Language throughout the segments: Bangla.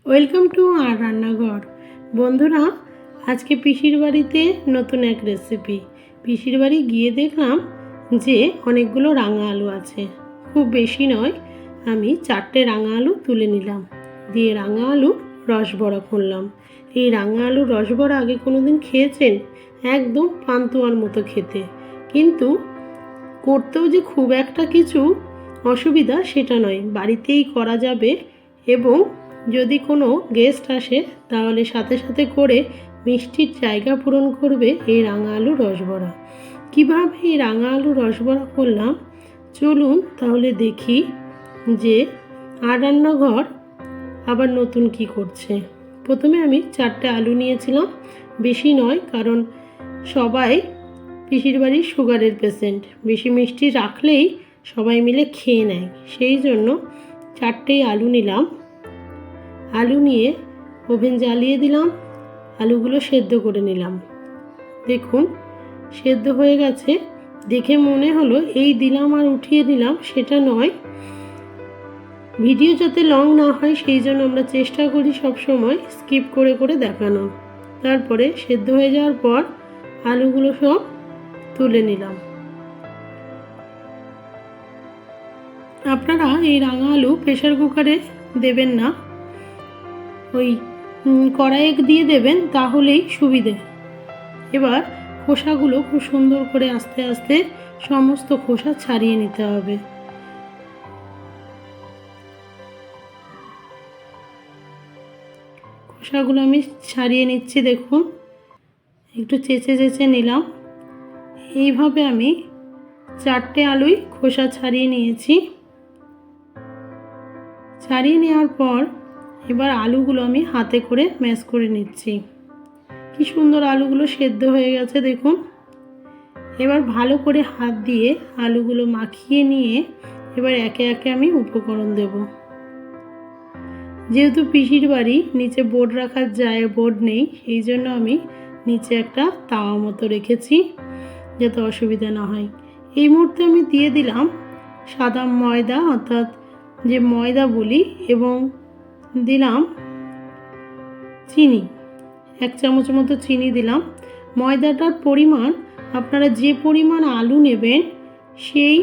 ওয়েলকাম টু আর রান্নাঘর। বন্ধুরা, আজকে পিসির বাড়িতে নতুন এক রেসিপি। পিসির বাড়ি গিয়ে দেখলাম যে অনেকগুলো রাঙা আলু আছে, খুব বেশি নয়। আমি 4টে রাঙা আলু তুলে নিলাম, দিয়ে রাঙা আলু রসবড়া করলাম। এই রাঙা আলুর রসবড়া আগে কোনো দিন খেয়েছেন? একদম পান্তুয়ার মতো খেতে, কিন্তু করতেও যে খুব একটা কিছু অসুবিধা সেটা নয়, বাড়িতেই করা যাবে। এবং যদি কোনো গেস্ট আসে তাহলে সাথে সাথে করে মিষ্টির জায়গা পূরণ করবে এই রাঙা আলুর রসবড়া। কীভাবে এই রাঙা আলুর রসবড়া করলাম চলুন তাহলে দেখি যে আর রান্নাঘর আবার নতুন কি করছে। প্রথমে আমি 4টে আলু নিয়েছিলাম, বেশি নয়, কারণ সবাই পিসির বাড়ির সুগারের পেশেন্ট, বেশি মিষ্টি রাখলেই সবাই মিলে খেয়ে নেয়, সেই জন্য 4টেই আলু নিলাম। আলু নিয়ে ওভেন জ্বালিয়ে দিলাম, আলুগুলো সেদ্ধ করে নিলাম। দেখুন সেদ্ধ হয়ে গেছে। দেখে মনে হলো এই দিলাম আর উঠিয়ে দিলাম, সেটা নয়। ভিডিও যাতে লং না হয় সেই জন্য আমরা চেষ্টা করি সব সময় স্কিপ করে করে দেখানো। তারপরে সেদ্ধ হয়ে যাওয়ার পর আলুগুলো সব তুলে নিলাম। আপনারা এই রাঙা আলু প্রেসার কুকারে দেবেন না, ওই কড়াইয়ে দিয়ে দেবেন, তাহলেই সুবিধে। এবার খোসাগুলো খুব সুন্দর করে আস্তে আস্তে সমস্ত খোসা ছাড়িয়ে নিতে হবে। খোসাগুলো আমি ছাড়িয়ে নিচ্ছি, দেখুন একটু চেঁচে চেঁচে নিলাম। এইভাবে আমি 4টে আলুই খোসা ছাড়িয়ে নিয়েছি। ছাড়িয়ে নেওয়ার পর এবার আলুগুলো আমি হাতে করে ম্যাশ করে নিচ্ছি। কি সুন্দর আলুগুলো সেদ্ধ হয়ে গেছে দেখুন। এবার ভালো করে হাত দিয়ে আলুগুলো মাখিয়ে নিয়ে এবার একে একে আমি উপকরণ দেব। যেহেতু পিসির বাড়ি নিচে বোর্ড রাখার বোর্ড নেই, সেই জন্য আমি নিচে একটা তাওয়া মতো রেখেছি যাতে অসুবিধা না হয়। এই মুহূর্তে আমি দিয়ে দিলাম সাদা ময়দা, অর্থাৎ যে ময়দা বলি, এবং দিলাম চিনি, 1 চামচ মতো চিনি দিলাম। ময়দাটার পরিমাণ আপনারা যে পরিমাণ আলু নেবেন সেই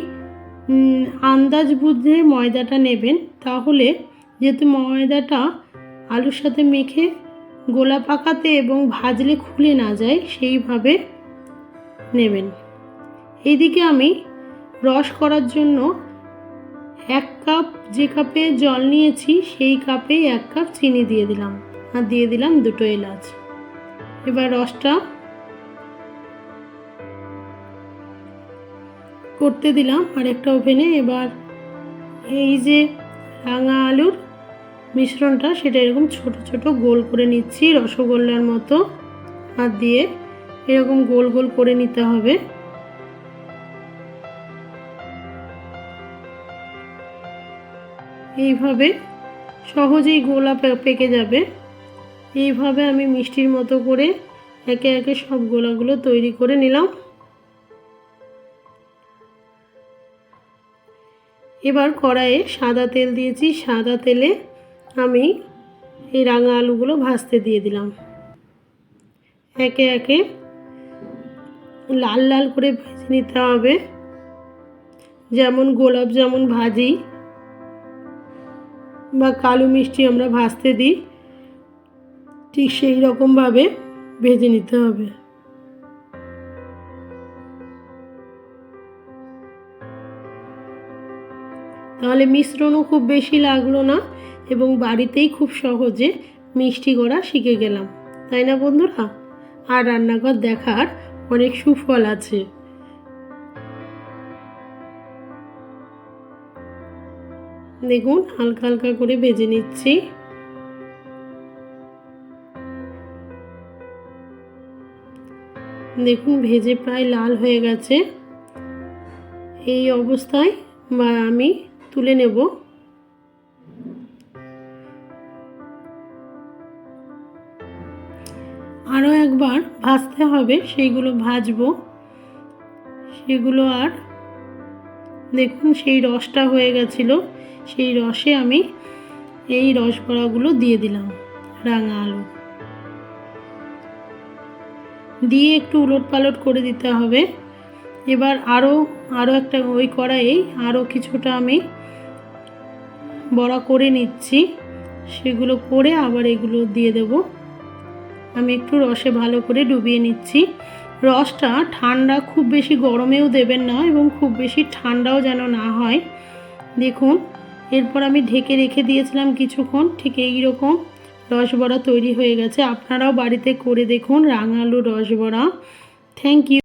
আন্দাজ বুঝে ময়দাটা নেবেন, তাহলে যেহেতু ময়দাটা আলুর সাথে মেখে গোলা পাকাতে এবং ভাজলে খুলে না যায় সেইভাবে নেবেন। এইদিকে আমি রস করার জন্য 1 কাপ, যে কাপে জল নিয়েছি সেই কাপেই 1 কাপ চিনি দিয়ে দিলাম, আর দিয়ে দিলাম 2টো এলাচ। এবার রসটা করতে দিলাম আরেকটা ওভেনে। এবার এই যে রাঙা আলুর মিশ্রণটা সেটা এরকম ছোট ছোট গোল করে নিচ্ছি, রসগোল্লার মতো হাত দিয়ে এরকম গোল গোল করে নিতে হবে। এইভাবে সহজেই গোলা পেকে যাবে। এইভাবে আমি মিষ্টির মতো করে একে একে সব গোলাগুলো তৈরি করে নিলাম। এবার কড়াইয়ে সাদা তেল দিয়েছি, সাদা তেলে আমি এই রাঙা আলুগুলো ভাজতে দিয়ে দিলাম। একে একে লাল লাল করে ভেজে নিতে হবে, যেমন গোলাপ জামুন ভাজি বা কালো মিষ্টি আমরা ভাজতে দিই, ঠিক সেই রকমভাবে ভেজে নিতে হবে। তাহলে মিশ্রণও খুব বেশি লাগলো না এবং বাড়িতেই খুব সহজে মিষ্টি করা শিখে গেলাম, তাই না বন্ধুরা? আর রান্নাঘর দেখার অনেক সুফল আছে। দেখুন হালকা হালকা করে ভেজে নিচ্ছি। দেখুন ভেজে প্রায় লাল হয়ে গেছে। এই অবস্থায় আমি তুলে নেব। আরও একবার ভাজতে হবে, সেইগুলো ভাজবো সেগুলো। আর দেখুন সেই রসটা হয়ে গেছিল, সেই রসে আমি এই রসবড়াগুলো দিয়ে দিলাম, রাঙা আলু দিয়ে একটু উলট পালট করে দিতে হবে। এবার আরও একটা ওই কড়াইয়ে আরও কিছুটা আমি বড়া করে নিচ্ছি, সেগুলো করে আবার এগুলো দিয়ে দেব। আমি একটু রসে ভালো করে ডুবিয়ে নিচ্ছি। রসটা ঠান্ডা, খুব বেশি গরমেও দেবেন না এবং খুব বেশি ঠান্ডাও যেন না হয়। দেখুন, এরপর আমি ঢেকে রেখে দিয়েছিলাম কিছুক্ষণ, ঠিক এই রকম রসবড়া তৈরি হয়ে গেছে। আপনারাও বাড়িতে করে দেখুন রাঙা আলুর রসবড়া। Thank you.